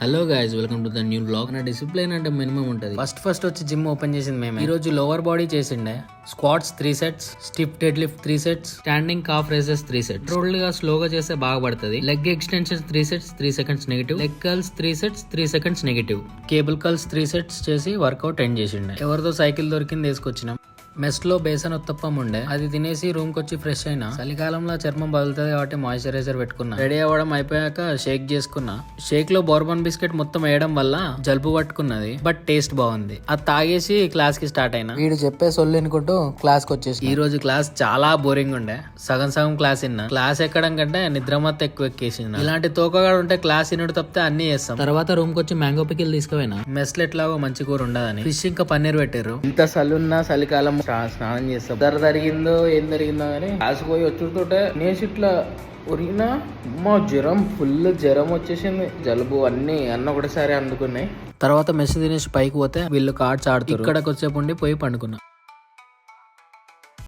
Hello guys, welcome to the new blog. నా discipline అంటే minimum ఉంటది. ఫస్ట్ వచ్చి జిమ్ ఓపెన్ చేసింది మేము. ఈ రోజు లోవర్ బాడీ చేసిండే. Squats 3 sets, stiff deadlift 3 sets, standing calf raises 3 sets. రోల్డ్ గా స్లోగా చేస్తే బాగా పడుతుంది. Leg extensions 3 sets 3 seconds negative. Leg curls 3 sets 3 seconds negative. Cable curls 3 sets చేసి వర్కౌట్ ఎండ్ చేసిండే. ఎవరితో సైకిల్ దొరికింది వేసుకొచ్చినాం. మెస్ లో బేసన్ ఉత్తప్పం ఉండే, అది తినేసి రూమ్ కి వచ్చి ఫ్రెష్ అయినా. చలికాలంలో చర్మం బదులుతుంది కాబట్టి మాయిశ్చరైజర్ పెట్టుకున్నా. రెడీ అవ్వడం అయిపోయాక షేక్ చేసుకున్నా. షేక్ లో బోర్బన్ బిస్కెట్ మొత్తం వేయడం వల్ల జలుబు పట్టుకున్నది, బట్ టేస్ట్ బాగుంది. అది తాగేసి క్లాస్ కి స్టార్ట్ అయినా. వీడు చెప్పే సొల్లు అనుకుంటూ క్లాస్ కి వచ్చేసి. ఈ రోజు క్లాస్ చాలా బోరింగ్ ఉండే. సగం క్లాస్ విన్నా. క్లాస్ ఎక్కడం కంటే నిద్రమత్త ఎక్కువ ఎక్కేసింది. ఇలాంటి తోకగాడు ఉంటే క్లాస్ ఇనుడు తప్పితే అన్ని చేస్తాం. తర్వాత రూమ్ కి వచ్చి మ్యాంగో పికిల్ తీసుకుపోయినా. మెస్ లో ఎట్లాగో మంచి కూర ఉండదని ఫిష్ ఇంకా పన్నీర్ పెట్టారు. ఇంత చలున్నా చలికాలం స్నానం చేస్తాం. జరిగిందో ఏం జరిగిందో కానీ కాసిపోయి వచ్చుతోటే నేసి ఇట్లా ఉరిగినా మా ఫుల్ జ్వరం వచ్చేసింది. జలుబు అన్ని ఒకటిసారి అందుకున్నాయి. తర్వాత మెస్ తినేసి పైకి పోతే వీళ్ళు కార్డ్స్ ఆడుతారు. ఇక్కడికి వచ్చేపు ఉండి పోయి పండుకున్నా.